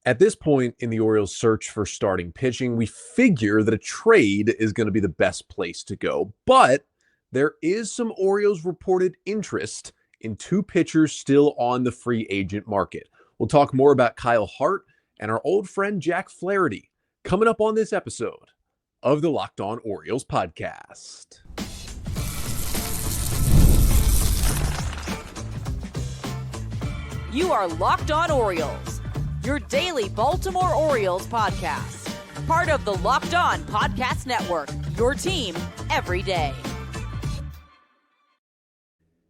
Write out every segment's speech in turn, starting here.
At this point in the Orioles' search for starting pitching, we figure that a trade is going to be the best place to go. But there is some Orioles reported interest in two pitchers still on the free agent market. We'll talk more about Kyle Hart and our old friend Jack Flaherty coming up on this episode of the Locked On Orioles podcast. You are Locked On Orioles, your daily Baltimore Orioles podcast. Part of the Locked On Podcast Network, your team every day.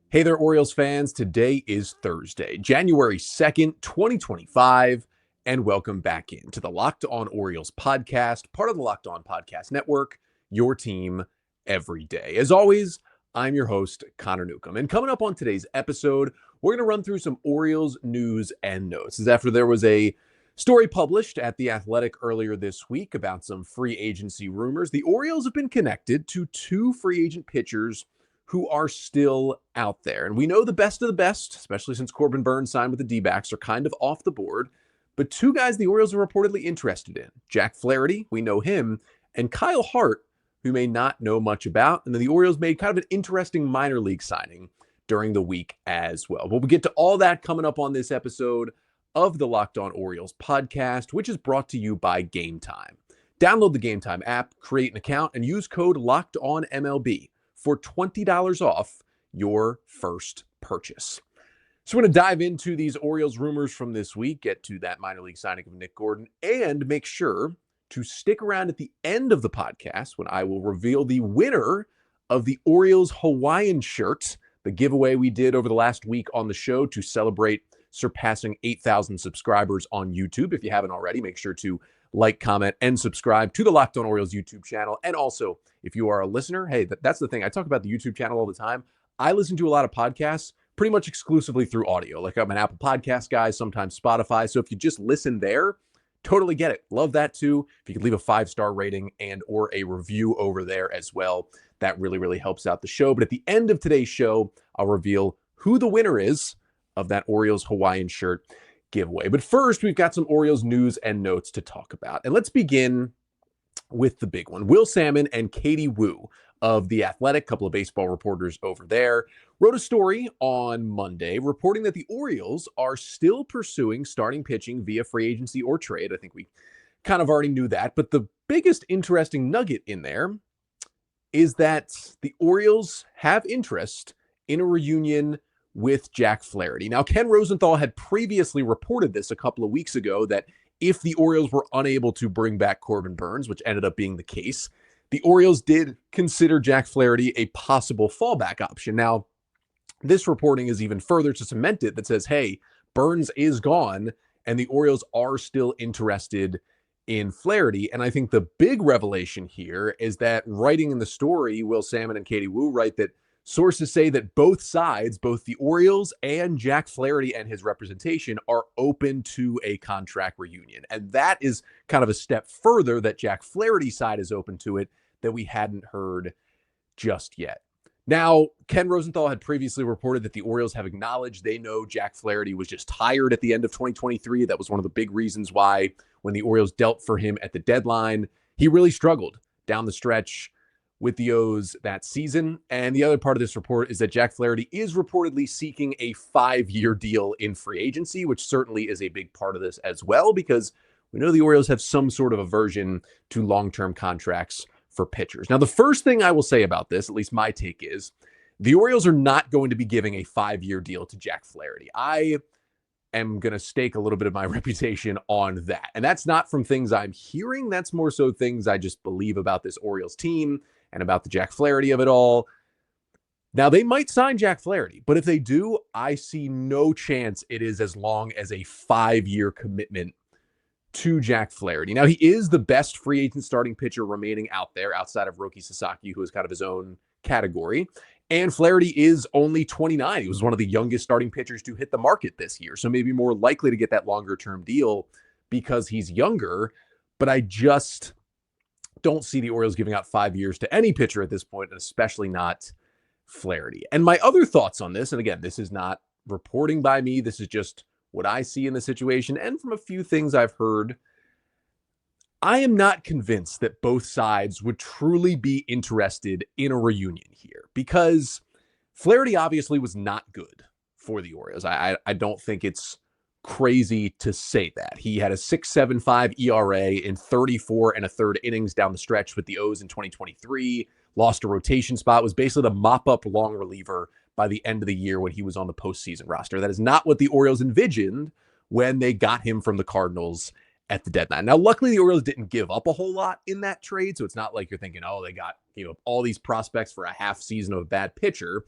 Hey there, Orioles fans. Today is Thursday, January 2nd, 2025, and welcome back into the Locked On Orioles podcast, part of the Locked On Podcast Network, your team every day. As always, I'm your host, Connor Newcomb, and coming up on today's episode, we're going to run through some Orioles news and notes. As after there was a story published at The Athletic earlier this week about some free agency rumors, the Orioles have been connected to two free agent pitchers who are still out there. And we know the best of the best, especially since Corbin Burnes signed with the D-backs, are kind of off the board. But two guys the Orioles are reportedly interested in. Jack Flaherty, we know him, and Kyle Hart, who may not know much about. And then the Orioles made kind of an interesting minor league signing during the week as well. But we'll get to all that coming up on this episode of the Locked On Orioles podcast, which is brought to you by Game Time. Download the Game Time app, create an account, and use code LOCKEDONMLB for $20 off your first purchase. So we're going to dive into these Orioles rumors from this week, get to that minor league signing of Nick Gordon, and make sure to stick around at the end of the podcast when I will reveal the winner of the Orioles Hawaiian Shirt, the giveaway we did over the last week on the show to celebrate surpassing 8,000 subscribers on YouTube. If you haven't already, make sure to like, comment, and subscribe to the Locked On Orioles YouTube channel. And also, if you are a listener, hey, that's the thing. I talk about the YouTube channel all the time. I listen to a lot of podcasts pretty much exclusively through audio. Like I'm an Apple Podcast guy, sometimes Spotify. So if you just listen there, totally get it. Love that too. If you could leave a 5-star rating and or a review over there as well, that really, really helps out the show. But at the end of today's show, I'll reveal who the winner is of that Orioles Hawaiian Shirt giveaway. But first, we've got some Orioles news and notes to talk about. And let's begin with the big one. Will Salmon and Katie Woo of The Athletic, couple of baseball reporters over there, wrote a story on Monday reporting that the Orioles are still pursuing starting pitching via free agency or trade. I think we kind of already knew that. But the biggest interesting nugget in there is that the Orioles have interest in a reunion with Jack Flaherty. Now, Ken Rosenthal had previously reported this a couple of weeks ago that if the Orioles were unable to bring back Corbin Burnes, which ended up being the case, the Orioles did consider Jack Flaherty a possible fallback option. Now, this reporting is even further to cement it that says, hey, Burnes is gone and the Orioles are still interested in Flaherty. And I think the big revelation here is that writing in the story, Will Salmon and Katie Woo write that sources say that both sides, both the Orioles and Jack Flaherty and his representation, are open to a contract reunion. And that is kind of a step further that Jack Flaherty's side is open to it that we hadn't heard just yet. Now, Ken Rosenthal had previously reported that the Orioles have acknowledged they know Jack Flaherty was just tired at the end of 2023. That was one of the big reasons why when the Orioles dealt for him at the deadline, he really struggled down the stretch with the O's that season. And the other part of this report is that Jack Flaherty is reportedly seeking a 5-year deal in free agency, which certainly is a big part of this as well, because we know the Orioles have some sort of aversion to long-term contracts for pitchers. Now, the first thing I will say about this, at least my take, is the Orioles are not going to be giving a 5-year deal to Jack Flaherty. I am going to stake a little bit of my reputation on that. And that's not from things I'm hearing. That's more so things I just believe about this Orioles team and about the Jack Flaherty of it all. Now, they might sign Jack Flaherty, but if they do, I see no chance it is as long as a 5-year commitment to Jack Flaherty. Now, he is the best free agent starting pitcher remaining out there outside of Roki Sasaki, who is kind of his own category. And Flaherty is only 29. He was one of the youngest starting pitchers to hit the market this year, so maybe more likely to get that longer-term deal because he's younger. But I just don't see the Orioles giving out 5 years to any pitcher at this point, and especially not Flaherty. And my other thoughts on this, and again, this is not reporting by me, this is just what I see in the situation and from a few things I've heard, I am not convinced that both sides would truly be interested in a reunion here because Flaherty obviously was not good for the Orioles. I don't think it's crazy to say that. He had a 6.75 ERA in 34 and a third innings down the stretch with the O's in 2023, lost a rotation spot, was basically the mop-up long reliever by the end of the year when he was on the postseason roster. That is not what the Orioles envisioned when they got him from the Cardinals at the deadline. Now, luckily, the Orioles didn't give up a whole lot in that trade, so it's not like you're thinking, oh, they got all these prospects for a half season of a bad pitcher.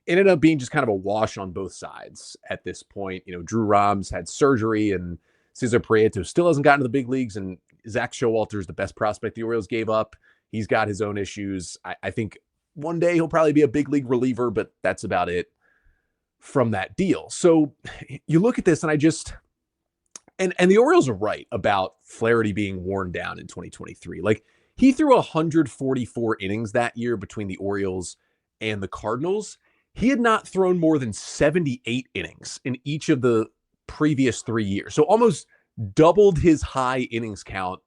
It ended up being just kind of a wash on both sides at this point. Drew Roms had surgery, and Cesar Prieto still hasn't gotten to the big leagues, and Zach Showalter is the best prospect the Orioles gave up. He's got his own issues. I think one day he'll probably be a big league reliever, but that's about it from that deal. So you look at this, and and the Orioles are right about Flaherty being worn down in 2023. Like, he threw 144 innings that year between the Orioles and the Cardinals. He had not thrown more than 78 innings in each of the previous 3 years. So almost doubled his high innings count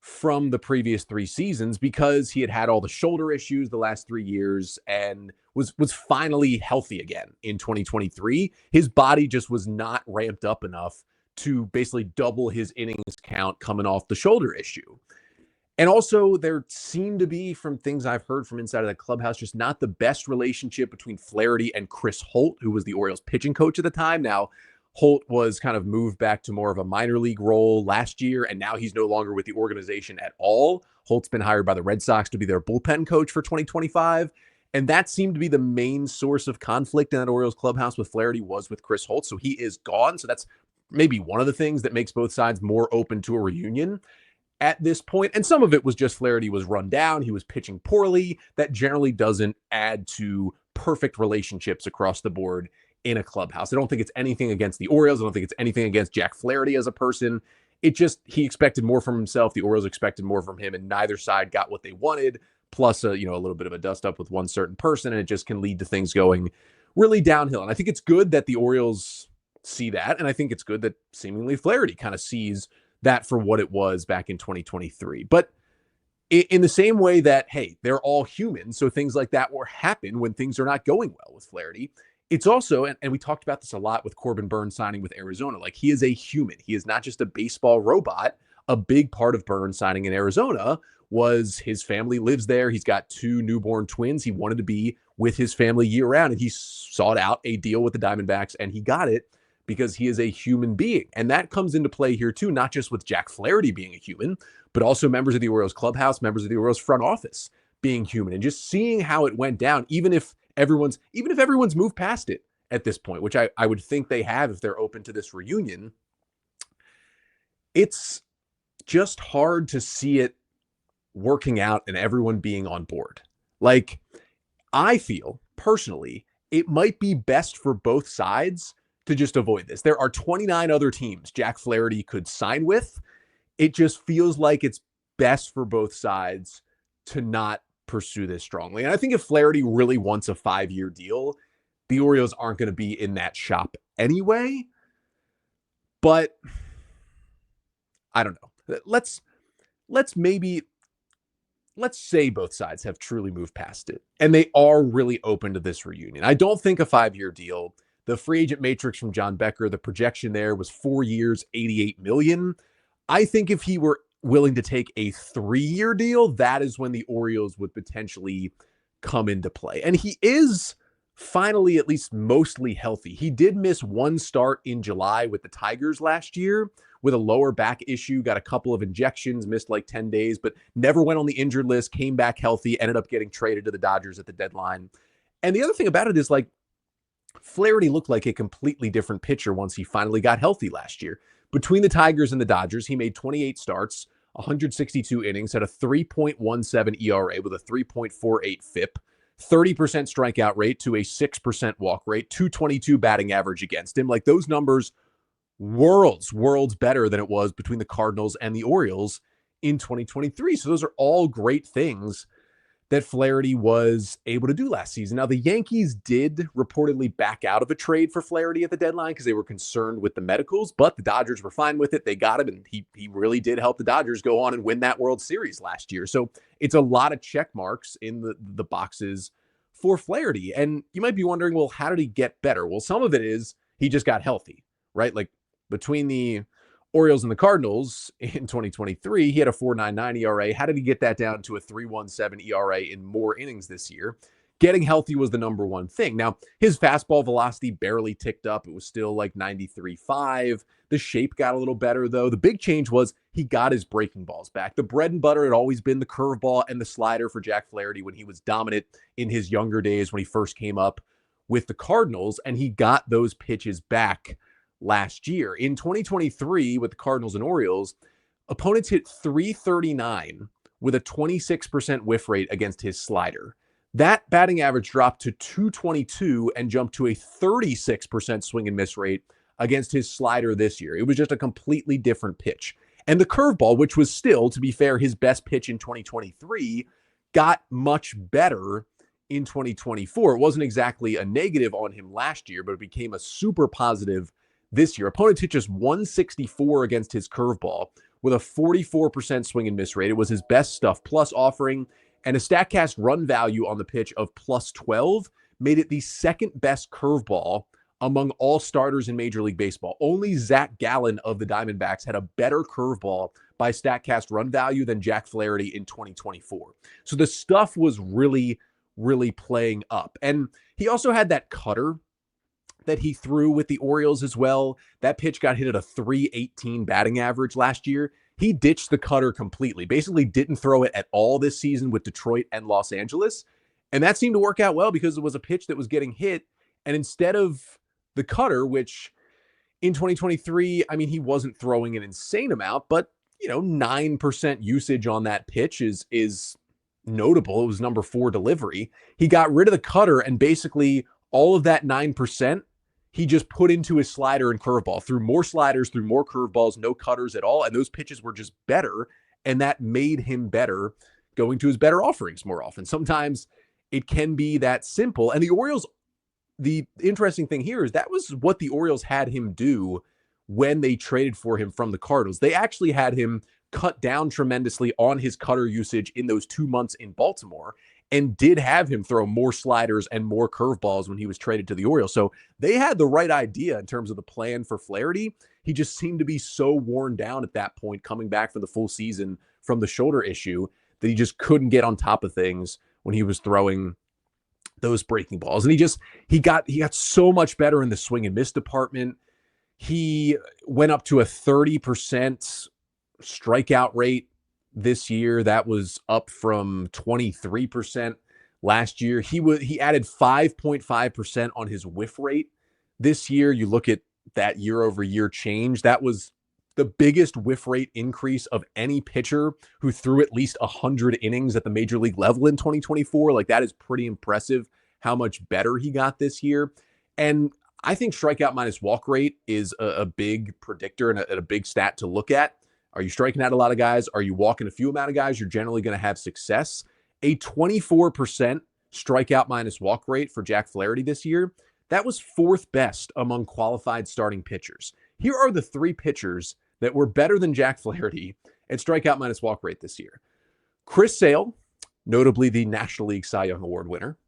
from the previous 3 seasons because he had had all the shoulder issues the last 3 years and was finally healthy again in 2023. His body just was not ramped up enough to basically double his innings count coming off the shoulder issue. And also, there seemed to be, from things I've heard from inside of the clubhouse, just not the best relationship between Flaherty and Chris Holt, who was the Orioles pitching coach at the time. Now, Holt was kind of moved back to more of a minor league role last year, and now he's no longer with the organization at all. Holt's been hired by the Red Sox to be their bullpen coach for 2025. And that seemed to be the main source of conflict in that Orioles clubhouse with Flaherty was with Chris Holt. So he is gone. So that's maybe one of the things that makes both sides more open to a reunion at this point. And some of it was just Flaherty was run down. He was pitching poorly. That generally doesn't add to perfect relationships across the board in a clubhouse. I don't think it's anything against the Orioles. I don't think it's anything against Jack Flaherty as a person. It just, he expected more from himself. The Orioles expected more from him, and neither side got what they wanted. Plus, a little bit of a dust up with one certain person, and it just can lead to things going really downhill. And I think it's good that the Orioles see that, and I think it's good that seemingly Flaherty kind of sees that for what it was back in 2023. But in the same way that, hey, they're all human, so things like that will happen when things are not going well with Flaherty. It's also, and we talked about this a lot with Corbin Burnes signing with Arizona, like, he is a human. He is not just a baseball robot. A big part of Burnes signing in Arizona was his family lives there. He's got 2 newborn twins. He wanted to be with his family year round, and he sought out a deal with the Diamondbacks, and he got it because he is a human being. And that comes into play here too, not just with Jack Flaherty being a human, but also members of the Orioles clubhouse, members of the Orioles front office being human, and just seeing how it went down, even if everyone's moved past it at this point, which I would think they have if they're open to this reunion. It's just hard to see it working out and everyone being on board. Like, I feel personally, it might be best for both sides to just avoid this. There are 29 other teams Jack Flaherty could sign with. It just feels like it's best for both sides to not pursue this strongly. And I think if Flaherty really wants a 5-year deal, the Orioles aren't going to be in that shop anyway. But I don't know. Let's say both sides have truly moved past it and they are really open to this reunion. I don't think a 5-year deal. The free agent matrix from John Becker, the projection there was 4 years, $88 million. I think if he were willing to take a 3-year deal, that is when the Orioles would potentially come into play. And he is finally at least mostly healthy. He did miss 1 start in July with the Tigers last year with a lower back issue, got a couple of injections, missed like 10 days, but never went on the injured list, came back healthy, ended up getting traded to the Dodgers at the deadline. And the other thing about it is, like, Flaherty looked like a completely different pitcher once he finally got healthy last year. Between the Tigers and the Dodgers, he made 28 starts, 162 innings, had a 3.17 ERA with a 3.48 FIP, 30% strikeout rate to a 6% walk rate, 222 batting average against him. Like, those numbers, worlds better than it was between the Cardinals and the Orioles in 2023. So those are all great things that Flaherty was able to do last season. Now, the Yankees did reportedly back out of a trade for Flaherty at the deadline because they were concerned with the medicals, but the Dodgers were fine with it. They got him, and he really did help the Dodgers go on and win that World Series last year. So it's a lot of check marks in the boxes for Flaherty. And you might be wondering, well, how did he get better? Well, some of it is he just got healthy, right? Like between the Orioles and the Cardinals in 2023, he had a 4.99 ERA. How did he get that down to a 3.17 ERA in more innings this year? Getting healthy was the number one thing. Now, his fastball velocity barely ticked up. It was still like 93.5. The shape got a little better, though. The big change was he got his breaking balls back. The bread and butter had always been the curveball and the slider for Jack Flaherty when he was dominant in his younger days when he first came up with the Cardinals, and he got those pitches back last year. In 2023, with the Cardinals and Orioles, opponents hit .339 with a 26% whiff rate against his slider. That batting average dropped to .222 and jumped to a 36% swing and miss rate against his slider this year. It was just a completely different pitch. And the curveball, which was still, to be fair, his best pitch in 2023, got much better in 2024. It wasn't exactly a negative on him last year, but it became a super positive this year. Opponents hit just 164 against his curveball with a 44% swing and miss rate. It was his best stuff plus offering, and a StatCast run value on the pitch of plus 12 made it the second best curveball among all starters in Major League Baseball. Only Zach Gallen of the Diamondbacks had a better curveball by StatCast run value than Jack Flaherty in 2024. So the stuff was really, really playing up. And he also had that cutter that he threw with the Orioles as well. That pitch got hit at a .318 batting average last year. He ditched the cutter completely, basically didn't throw it at all this season with Detroit and Los Angeles. And that seemed to work out well because it was a pitch that was getting hit. And instead of the cutter, which in 2023, I mean, he wasn't throwing an insane amount, but 9% usage on that pitch is notable. It was number 4 delivery. He got rid of the cutter, and basically all of that 9%, he just put into his slider and curveball, threw more sliders, threw more curveballs, no cutters at all. And those pitches were just better. And that made him better, going to his better offerings more often. Sometimes it can be that simple. And the Orioles, the interesting thing here is that was what the Orioles had him do when they traded for him from the Cardinals. They actually had him cut down tremendously on his cutter usage in those 2 months in Baltimore, and did have him throw more sliders and more curveballs when he was traded to the Orioles. So they had the right idea in terms of the plan for Flaherty. He just seemed to be so worn down at that point, coming back for the full season from the shoulder issue, that he just couldn't get on top of things when he was throwing those breaking balls. And he got so much better in the swing and miss department. He went up to a 30% strikeout rate this year. That was up from 23% last year. He added 5.5% on his whiff rate this year. You look at that year over year change. That was the biggest whiff rate increase of any pitcher who threw at least 100 innings at the major league level in 2024. Like, that is pretty impressive how much better he got this year. And I think strikeout minus walk rate is a big predictor and a big stat to look at. Are you striking out a lot of guys? Are you walking a few amount of guys? You're generally going to have success. A 24% strikeout minus walk rate for Jack Flaherty this year, that was 4th best among qualified starting pitchers. Here are the 3 pitchers that were better than Jack Flaherty at strikeout minus walk rate this year. Chris Sale, notably the National League Cy Young Award winner.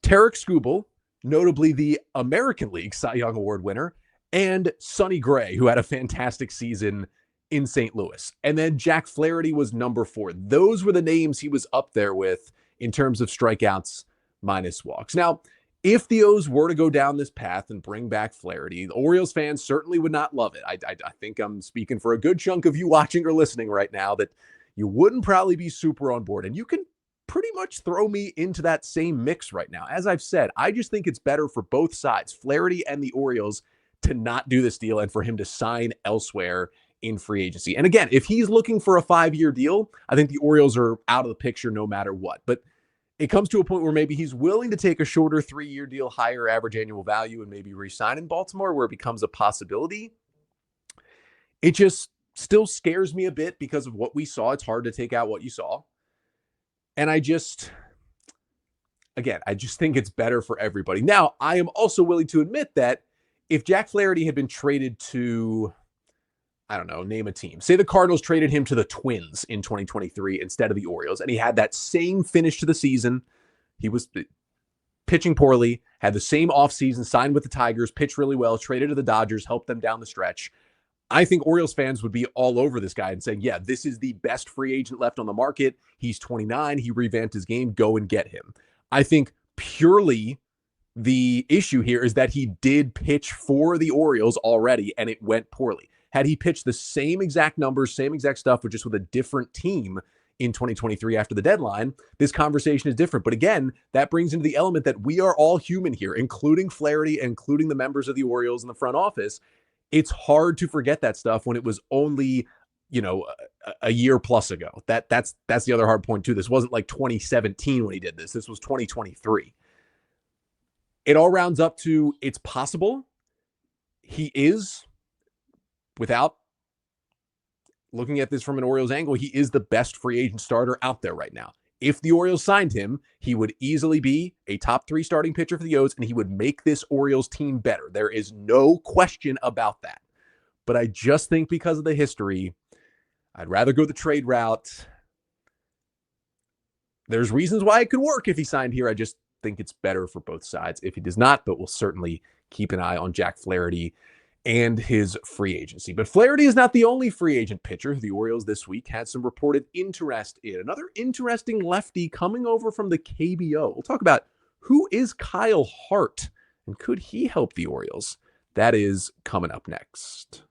Tarek Skubal, notably the American League Cy Young Award winner. And Sonny Gray, who had a fantastic season in St. Louis. And then Jack Flaherty was number 4. Those were the names he was up there with in terms of strikeouts minus walks. Now, if the O's were to go down this path and bring back Flaherty, the Orioles fans certainly would not love it. I think I'm speaking for a good chunk of you watching or listening right now that you wouldn't probably be super on board. And you can pretty much throw me into that same mix right now. As I've said, I just think it's better for both sides, Flaherty and the Orioles, to not do this deal and for him to sign elsewhere in free agency. And again, if he's looking for a 5-year deal, I think the Orioles are out of the picture no matter what. But it comes to a point where maybe he's willing to take a shorter 3-year deal, higher average annual value, and maybe re-sign in Baltimore where it becomes a possibility. It just still scares me a bit because of what we saw. It's hard to take out what you saw. And I just think it's better for everybody. Now, I am also willing to admit that if Jack Flaherty had been traded to, I don't know, name a team. Say the Cardinals traded him to the Twins in 2023 instead of the Orioles, and he had that same finish to the season. He was pitching poorly, had the same offseason, signed with the Tigers, pitched really well, traded to the Dodgers, helped them down the stretch. I think Orioles fans would be all over this guy and saying, yeah, this is the best free agent left on the market. He's 29. He revamped his game. Go and get him. I think purely the issue here is that he did pitch for the Orioles already, and it went poorly. Had he pitched the same exact numbers, same exact stuff, but just with a different team in 2023 after the deadline, this conversation is different. But again, that brings into the element that we are all human here, including Flaherty, including the members of the Orioles in the front office. It's hard to forget that stuff when it was only, a year plus ago. That's the other hard point too. This wasn't like 2017 when he did this. This was 2023. It all rounds up to it's possible he is, without looking at this from an Orioles angle, he is the best free agent starter out there right now. If the Orioles signed him, he would easily be a top 3 starting pitcher for the O's, and he would make this Orioles team better. There is no question about that. But I just think because of the history, I'd rather go the trade route. There's reasons why it could work if he signed here. I just think it's better for both sides if he does not, but we'll certainly keep an eye on Jack Flaherty and his free agency. But Flaherty is not the only free agent pitcher. The Orioles this week had some reported interest in another interesting lefty coming over from the KBO. We'll talk about who is Kyle Hart and could he help the Orioles? That is coming up next.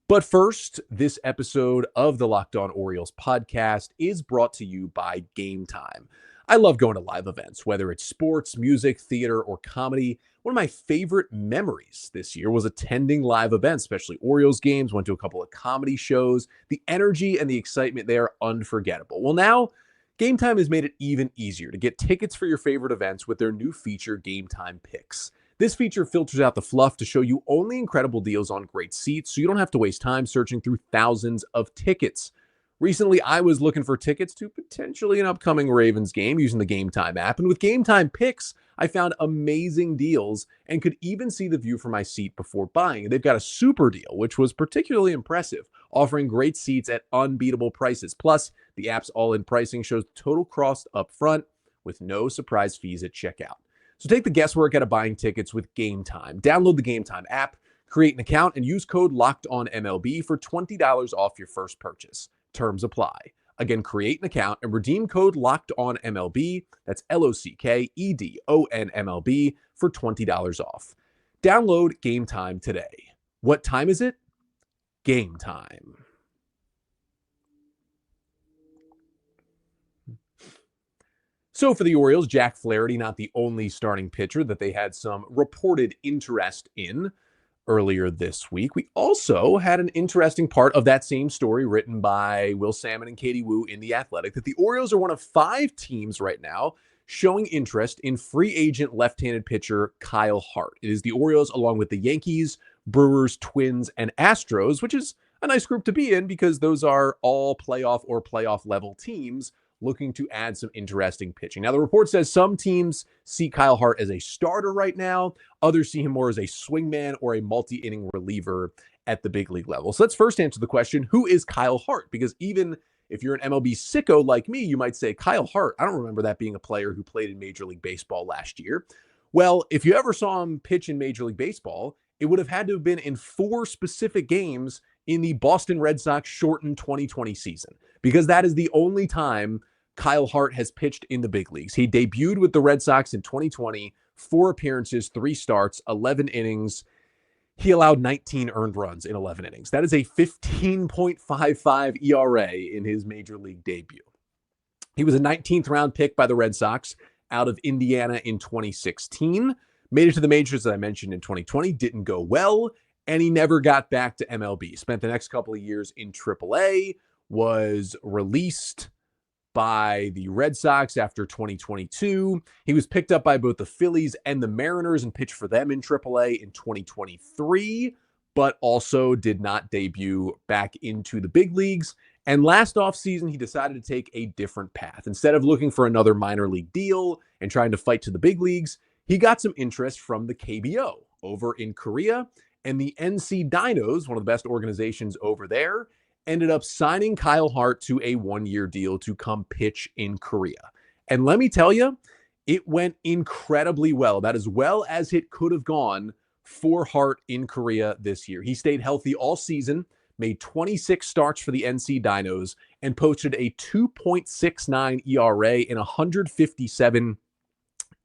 But first, this episode of the Locked On Orioles podcast is brought to you by Game Time. I love going to live events, whether it's sports, music, theater, or comedy. One of my favorite memories this year was attending live events, especially Orioles games. Went to a couple of comedy shows. The energy and the excitement there are unforgettable. Well, now Game Time has made it even easier to get tickets for your favorite events with their new feature, Game Time Picks. This feature filters out the fluff to show you only incredible deals on great seats, so you don't have to waste time searching through thousands of tickets. Recently, I was looking for tickets to potentially an upcoming Ravens game using the Game Time app, and with Game Time Picks, I found amazing deals and could even see the view from my seat before buying. They've got a super deal, which was particularly impressive, offering great seats at unbeatable prices. Plus, the app's all-in pricing shows total cost up front with no surprise fees at checkout. So take the guesswork out of buying tickets with Game Time. Download the Game Time app, create an account, and use code LOCKEDONMLB for $20 off your first purchase. Terms apply. Again, create an account and redeem code LOCKEDONMLB. That's LOCKEDONMLB for $20 off. Download Game Time today. What time is it? Game time. So for the Orioles, Jack Flaherty, not the only starting pitcher that they had some reported interest in earlier this week. We also had an interesting part of that same story written by Will Salmon and Katie Wu in The Athletic, that the Orioles are one of 5 teams right now showing interest in free agent left-handed pitcher Kyle Hart. It is the Orioles along with the Yankees, Brewers, Twins, and Astros, which is a nice group to be in because those are all playoff or playoff level teams looking to add some interesting pitching. Now, the report says some teams see Kyle Hart as a starter right now. Others see him more as a swingman or a multi-inning reliever at the big league level. So let's first answer the question, who is Kyle Hart? Because even if you're an MLB sicko like me, you might say, Kyle Hart, I don't remember that being a player who played in Major League Baseball last year. Well, if you ever saw him pitch in Major League Baseball, it would have had to have been in 4 specific games in the Boston Red Sox shortened 2020 season, because that is the only time Kyle Hart has pitched in the big leagues. He debuted with the Red Sox in 2020, 4 appearances, 3 starts, 11 innings. He allowed 19 earned runs in 11 innings. That is a 15.55 ERA in his major league debut. He was a 19th round pick by the Red Sox out of Indiana in 2016. Made it to the majors, as I mentioned, in 2020. Didn't go well, and he never got back to MLB. Spent the next couple of years in AAA, was released by the Red Sox after 2022. He was picked up by both the Phillies and the Mariners and pitched for them in AAA in 2023, but also did not debut back into the big leagues. And last offseason, he decided to take a different path. Instead of looking for another minor league deal and trying to fight to the big leagues, he got some interest from the KBO over in Korea, and the NC Dinos, one of the best organizations over there, ended up signing Kyle Hart to a 1-year deal to come pitch in Korea. And let me tell you, it went incredibly about as well as it could have gone for Hart in Korea this year. He stayed healthy all season, made 26 starts for the NC Dinos, and posted a 2.69 ERA in 157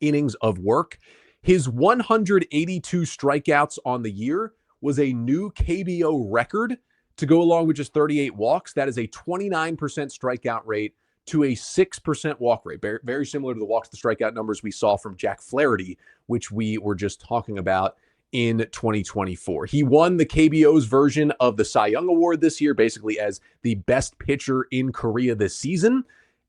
innings of work. His 182 strikeouts on the year was a new KBO record to go along with just 38 walks. That is a 29% strikeout rate to a 6% walk rate. Very similar to the walks to strikeout numbers we saw from Jack Flaherty, which we were just talking about in 2024. He won the KBO's version of the Cy Young Award this year, basically as the best pitcher in Korea this season.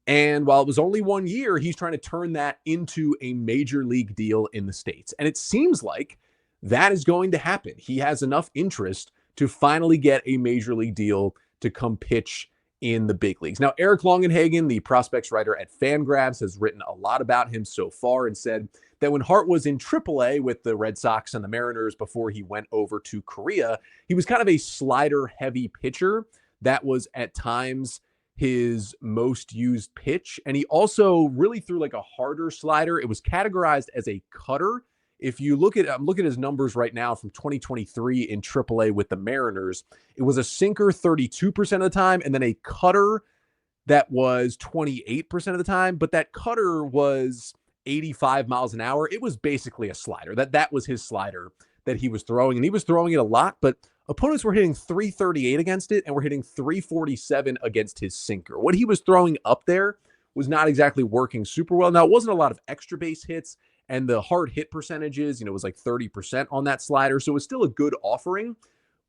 And while it was only 1 year, he's trying to turn that into a major league deal in the States. And it seems like that is going to happen. He has enough interest to finally get a major league deal to come pitch in the big leagues. Now, Eric Longenhagen, the prospects writer at FanGraphs, has written a lot about him so far and said that when Hart was in AAA with the Red Sox and the Mariners before he went over to Korea, he was kind of a slider-heavy pitcher. That was at times his most used pitch. And he also really threw like a harder slider. It was categorized as a cutter. If you look at, I'm looking at his numbers right now from 2023 in AAA with the Mariners, it was a sinker 32% of the time and then a cutter that was 28% of the time, but that cutter was 85 miles an hour. It was basically a slider. That was his slider that he was throwing, and he was throwing it a lot, but opponents were hitting 338 against it and were hitting 347 against his sinker. What he was throwing up there was not exactly working super well. Now, it wasn't a lot of extra base hits, and the hard hit percentages, was like 30% on that slider. So it was still a good offering,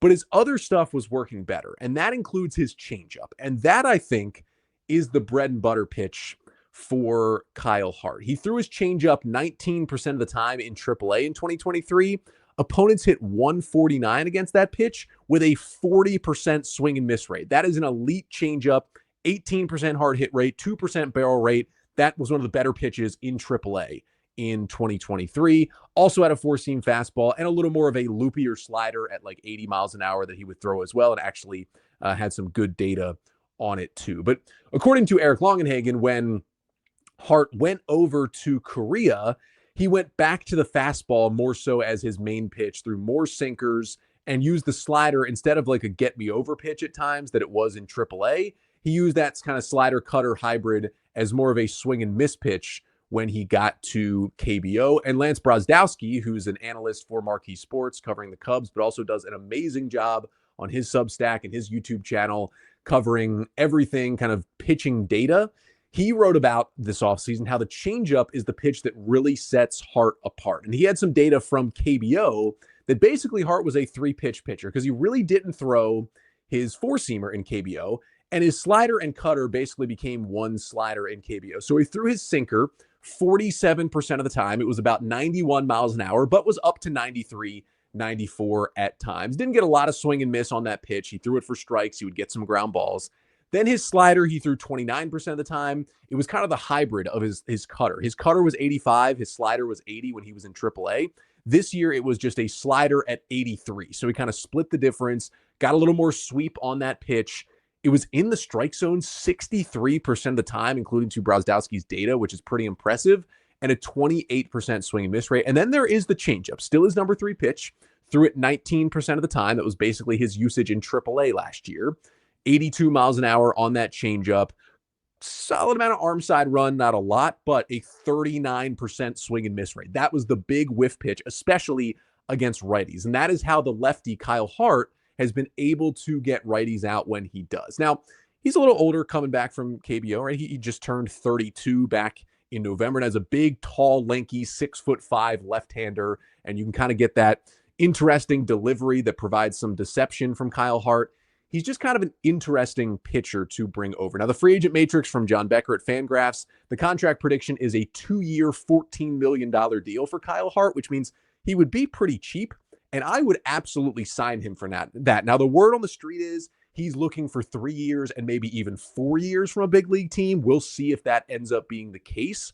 but his other stuff was working better. And that includes his changeup. And that, I think, is the bread and butter pitch for Kyle Hart. He threw his changeup 19% of the time in AAA in 2023. Opponents hit 149 against that pitch with a 40% swing and miss rate. That is an elite changeup, 18% hard hit rate, 2% barrel rate. That was one of the better pitches in AAA in 2023. Also had a four-seam fastball and a little more of a loopier slider at like 80 miles an hour that he would throw as well, and actually had some good data on it too. But according to Eric Longenhagen, when Hart went over to Korea, he went back to the fastball more so as his main pitch, threw more sinkers, and used the slider instead of like a get-me-over pitch at times that it was in AAA. He used that kind of slider-cutter hybrid as more of a swing-and-miss pitch when he got to KBO. And Lance Brozdowski, who's an analyst for Marquee Sports covering the Cubs, but also does an amazing job on his Substack and his YouTube channel covering everything kind of pitching data. He wrote about this offseason how the changeup is the pitch that really sets Hart apart. And he had some data from KBO that basically Hart was a three-pitch pitcher because he really didn't throw his four-seamer in KBO, and his slider and cutter basically became one slider in KBO. So he threw his sinker 47% of the time. It was about 91 miles an hour, but was up to 93, 94 at times. Didn't get a lot of swing and miss on that pitch. He threw it for strikes. He would get some ground balls. Then his slider, he threw 29% of the time. It was kind of the hybrid of his cutter. His cutter was 85. His slider was 80 when he was in AAA. This year, it was just a slider at 83. So he kind of split the difference, got a little more sweep on that pitch. It was in the strike zone 63% of the time, including to Brozdowski's data, which is pretty impressive, and a 28% swing and miss rate. And then there is the changeup, still his number 3 pitch, threw it 19% of the time. That was basically his usage in AAA last year. 82 miles an hour on that changeup. Solid amount of arm side run, not a lot, but a 39% swing and miss rate. That was the big whiff pitch, especially against righties. And that is how the lefty Kyle Hart has been able to get righties out when he does. Now, he's a little older coming back from KBO, right? He just turned 32 back in November and has a big, tall, lanky, 6'5" left-hander. And you can kind of get that interesting delivery that provides some deception from Kyle Hart. He's just kind of an interesting pitcher to bring over. Now, the free agent matrix from John Becker at FanGraphs, the contract prediction is a 2-year, $14 million deal for Kyle Hart, which means he would be pretty cheap. And I would absolutely sign him for that. Now, the word on the street is he's looking for 3 years and maybe even 4 years from a big league team. We'll see if that ends up being the case.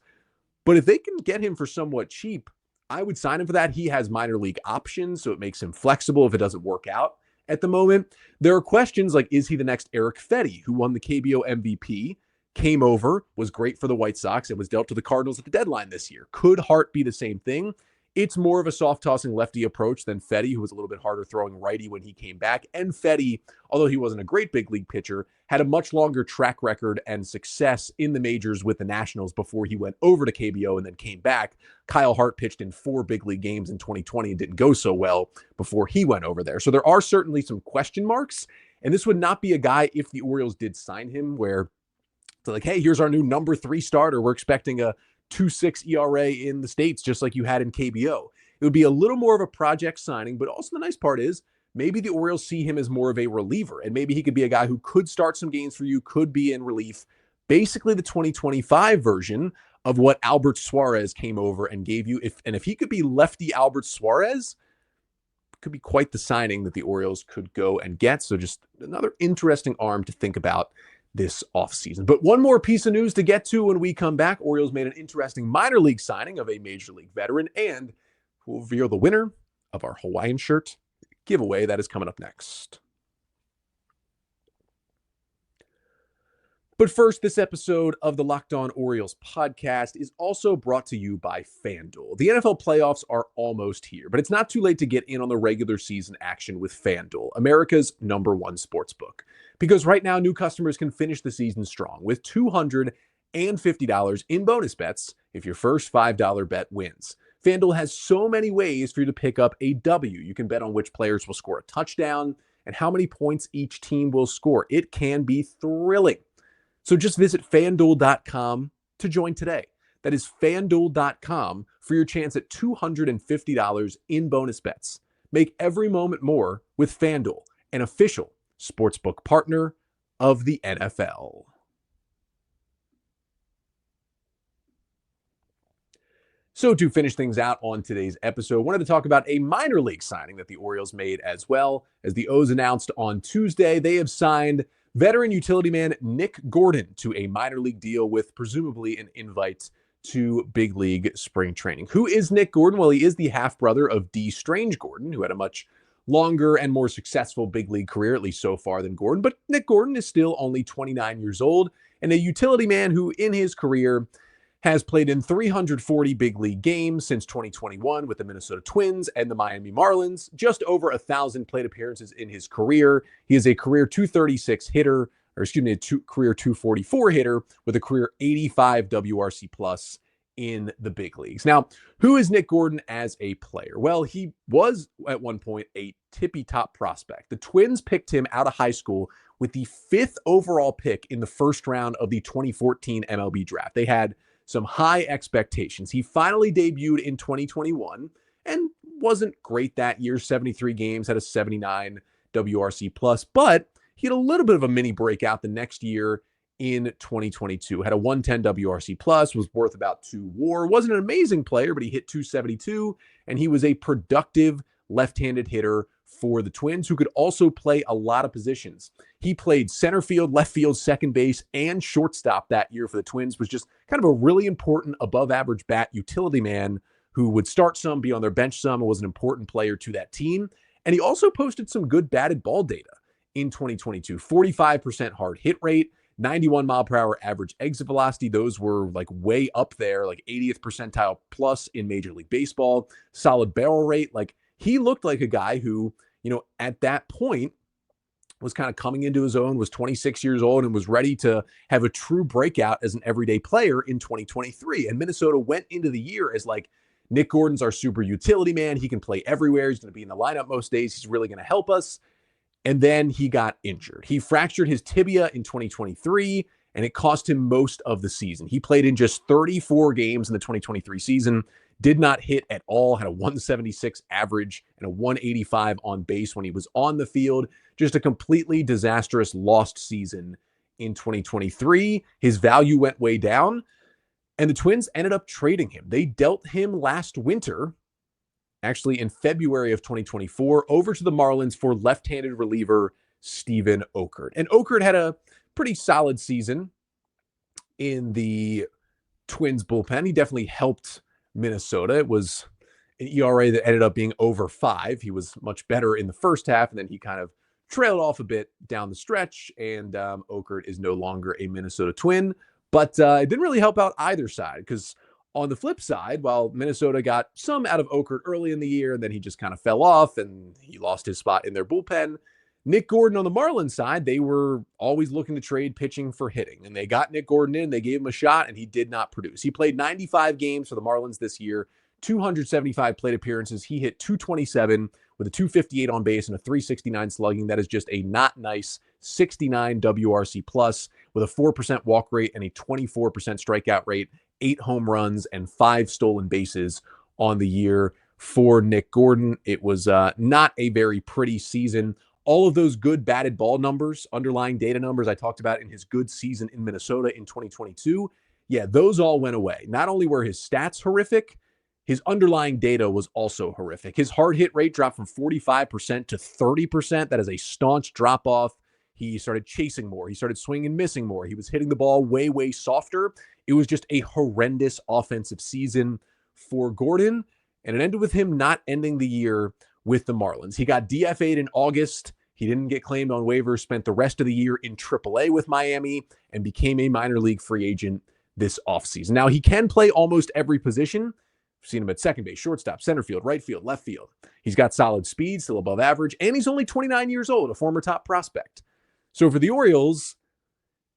But if they can get him for somewhat cheap, I would sign him for that. He has minor league options, so it makes him flexible if it doesn't work out at the moment. There are questions like, is he the next Eric Fetty, who won the KBO MVP, came over, was great for the White Sox, and was dealt to the Cardinals at the deadline this year? Could Hart be the same thing? It's more of a soft-tossing lefty approach than Fetty, who was a little bit harder throwing righty when he came back. And Fetty, although he wasn't a great big league pitcher, had a much longer track record and success in the majors with the Nationals before he went over to KBO and then came back. Kyle Hart pitched in 4 big league games in 2020 and didn't go so well before he went over there. So there are certainly some question marks. And this would not be a guy, if the Orioles did sign him, where it's like, hey, here's our new number 3 starter. We're expecting a 2.6 ERA in the States, just like you had in KBO. It would be a little more of a project signing, but also the nice part is maybe the Orioles see him as more of a reliever, and maybe he could be a guy who could start some games for you, could be in relief. Basically the 2025 version of what Albert Suarez came over and gave you. If he could be lefty Albert Suarez, it could be quite the signing that the Orioles could go and get. So just another interesting arm to think about this offseason. But one more piece of news to get to when we come back. Orioles made an interesting minor league signing of a major league veteran, and we'll reveal the winner of our Hawaiian shirt giveaway. That is coming up next. But first, this episode of the Locked On Orioles podcast is also brought to you by FanDuel. The NFL playoffs are almost here, but it's not too late to get in on the regular season action with FanDuel, America's #1 sportsbook. Because right now, new customers can finish the season strong with $250 in bonus bets if your first $5 bet wins. FanDuel has so many ways for you to pick up a W. You can bet on which players will score a touchdown and how many points each team will score. It can be thrilling. So just visit FanDuel.com to join today. That is FanDuel.com for your chance at $250 in bonus bets. Make every moment more with FanDuel, an official sportsbook partner of the NFL. So to finish things out on today's episode, I wanted to talk about a minor league signing that the Orioles made as well. As the O's announced on Tuesday, they have signed veteran utility man Nick Gordon to a minor league deal with presumably an invite to big league spring training. Who is Nick Gordon? Well, he is the half-brother of D. Strange Gordon, who had a much longer and more successful big league career, at least so far, than Gordon. But Nick Gordon is still only 29 years old and a utility man who in his career has played in 340 big league games since 2021 with the Minnesota Twins and the Miami Marlins, just over 1,000 plate appearances in his career. He is a career 236 hitter, career 244 hitter with a career 85 WRC plus in the big leagues. Now, who is Nick Gordon as a player? Well, he was at one point a tippy-top prospect. The Twins picked him out of high school with the 5th overall pick in the first round of the 2014 MLB draft. They had some high expectations. He finally debuted in 2021 and wasn't great that year. 73 games, had a 79 WRC plus, but he had a little bit of a mini breakout the next year in 2022. Had a 110 WRC plus, was worth about 2 WAR. Wasn't an amazing player, but he hit 272, and he was a productive left-handed hitter for the Twins, who could also play a lot of positions. He played center field, left field, second base, and shortstop that year for the Twins. Was just kind of a really important above-average bat utility man who would start some, be on their bench some, and was an important player to that team. And he also posted some good batted ball data in 2022. 45% hard hit rate, 91 mile per hour average exit velocity. Those were like way up there, like 80th percentile plus in Major League Baseball. Solid barrel rate. Like, he looked like a guy who, at that point was kind of coming into his own, was 26 years old, and was ready to have a true breakout as an everyday player in 2023. And Minnesota went into the year as like, Nick Gordon's our super utility man. He can play everywhere. He's going to be in the lineup most days. He's really going to help us. And then he got injured. He fractured his tibia in 2023, and it cost him most of the season. He played in just 34 games in the 2023 season, did not hit at all, had a 176 average and a 185 on base when he was on the field. Just a completely disastrous lost season in 2023. His value went way down, and the Twins ended up trading him. They dealt him last winter, actually in February of 2024, over to the Marlins for left-handed reliever Steven Okert. And Okert had a pretty solid season in the Twins bullpen. He definitely helped Minnesota. It was an ERA that ended up being over 5. He was much better in the first half, and then he kind of trailed off a bit down the stretch, and Okert is no longer a Minnesota Twin. But it didn't really help out either side, because on the flip side, while Minnesota got some out of Okert early in the year, and then he just kind of fell off, and he lost his spot in their bullpen, Nick Gordon on the Marlins side, they were always looking to trade pitching for hitting, and they got Nick Gordon in, they gave him a shot, and he did not produce. He played 95 games for the Marlins this year, 275 plate appearances. He hit 227 with a 258 on base and a 369 slugging. That is just a not nice 69 WRC plus with a 4% walk rate and a 24% strikeout rate, 8 home runs and 5 stolen bases on the year for Nick Gordon. It was not a very pretty season. All of those good batted ball numbers, underlying data numbers I talked about in his good season in Minnesota in 2022, yeah, those all went away. Not only were his stats horrific, his underlying data was also horrific. His hard hit rate dropped from 45% to 30%. That is a staunch drop off. He started chasing more. He started swinging and missing more. He was hitting the ball way, way softer. It was just a horrendous offensive season for Gordon, and it ended with him not ending the year with the Marlins. He got DFA'd in August. He didn't get claimed on waivers, spent the rest of the year in AAA with Miami, and became a minor league free agent this offseason. Now, he can play almost every position. We've seen him at second base, shortstop, center field, right field, left field. He's got solid speed, still above average, and he's only 29 years old, a former top prospect. So for the Orioles,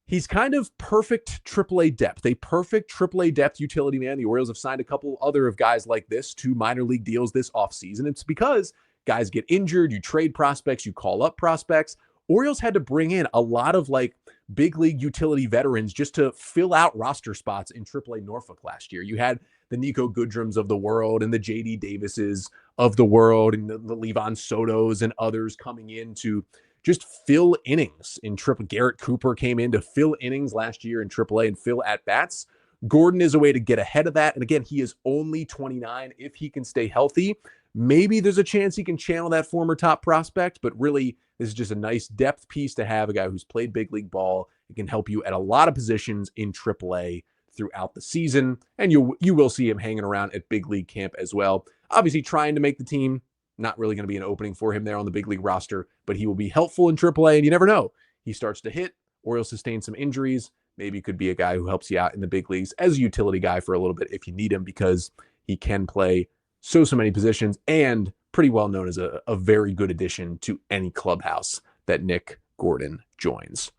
he's kind of perfect AAA depth, a perfect AAA depth utility man. The Orioles have signed a couple other of guys like this to minor league deals this offseason. It's because guys get injured, you trade prospects, you call up prospects. Orioles had to bring in a lot of like big league utility veterans just to fill out roster spots in AAA Norfolk last year. You had the Nico Goodrums of the world and the JD Davises of the world and the Levon Sotos and others coming in to just fill innings in AAA. Garrett Cooper came in to fill innings last year in AAA and fill at-bats. Gordon is a way to get ahead of that. And again, he is only 29. If he can stay healthy, maybe there's a chance he can channel that former top prospect, but really this is just a nice depth piece to have, a guy who's played big league ball. It can help you at a lot of positions in AAA throughout the season, and you will see him hanging around at big league camp as well. Obviously trying to make the team, not really going to be an opening for him there on the big league roster, but he will be helpful in AAA, and you never know. He starts to hit, Orioles sustain some injuries, maybe could be a guy who helps you out in the big leagues as a utility guy for a little bit if you need him, because he can play so many positions and pretty well known as a very good addition to any clubhouse that Nick Gordon joins.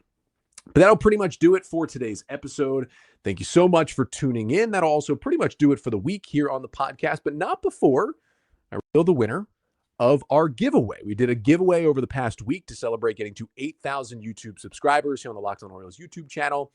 But that'll pretty much do it for today's episode. Thank you so much for tuning in. That'll also pretty much do it for the week here on the podcast, but not before I reveal the winner of our giveaway. We did a giveaway over the past week to celebrate getting to 8,000 YouTube subscribers here on the Locked On Orioles YouTube channel.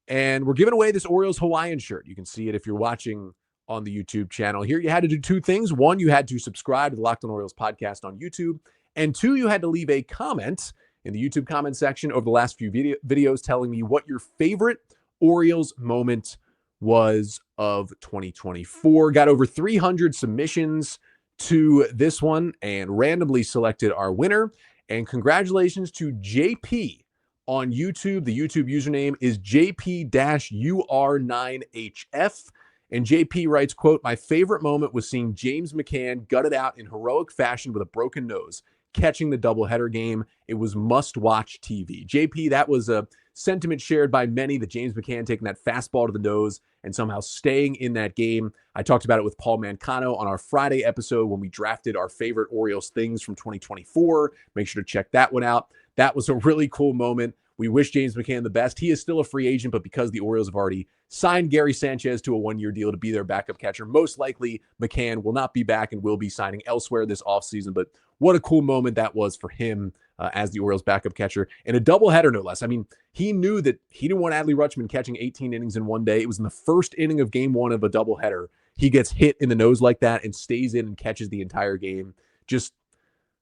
And we're giving away this Orioles Hawaiian shirt. You can see it if you're watching on the YouTube channel here. You had to do 2 things. 1, you had to subscribe to the Locked On Orioles podcast on YouTube. And 2, you had to leave a comment in the YouTube comment section over the last few videos telling me what your favorite Orioles moment was of 2024. Got over 300 submissions to this one and randomly selected our winner. And congratulations to JP on YouTube. The YouTube username is JP-UR9HF. And JP writes, quote, "My favorite moment was seeing James McCann gut it out in heroic fashion with a broken nose, catching the doubleheader game. It was must-watch TV." JP, that was a sentiment shared by many, that James McCann taking that fastball to the nose and somehow staying in that game. I talked about it with Paul Mancano on our Friday episode when we drafted our favorite Orioles things from 2024. Make sure to check that one out. That was a really cool moment. We wish James McCann the best. He is still a free agent, but because the Orioles have already signed Gary Sanchez to a 1-year deal to be their backup catcher, most likely McCann will not be back and will be signing elsewhere this offseason. But what a cool moment that was for him as the Orioles backup catcher. And a doubleheader, no less. I mean, he knew that he didn't want Adley Rutschman catching 18 innings in one day. It was in the first inning of game 1 of a doubleheader. He gets hit in the nose like that and stays in and catches the entire game. Just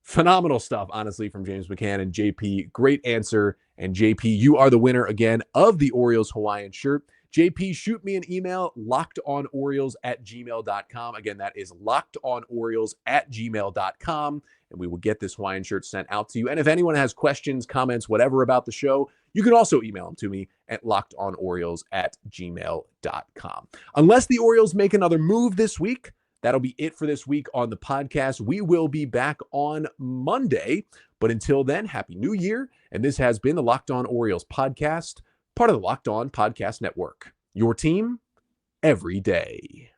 phenomenal stuff, honestly, from James McCann and JP. Great answer. And JP, you are the winner again of the Orioles Hawaiian shirt. JP, shoot me an email, lockedonorioles@gmail.com. Again, that is lockedonorioles@gmail.com. And we will get this Hawaiian shirt sent out to you. And if anyone has questions, comments, whatever about the show, you can also email them to me at lockedonorioles@gmail.com. Unless the Orioles make another move this week, that'll be it for this week on the podcast. We will be back on Monday. But until then, Happy New Year. And this has been the Locked On Orioles podcast, part of the Locked On Podcast Network. Your team every day.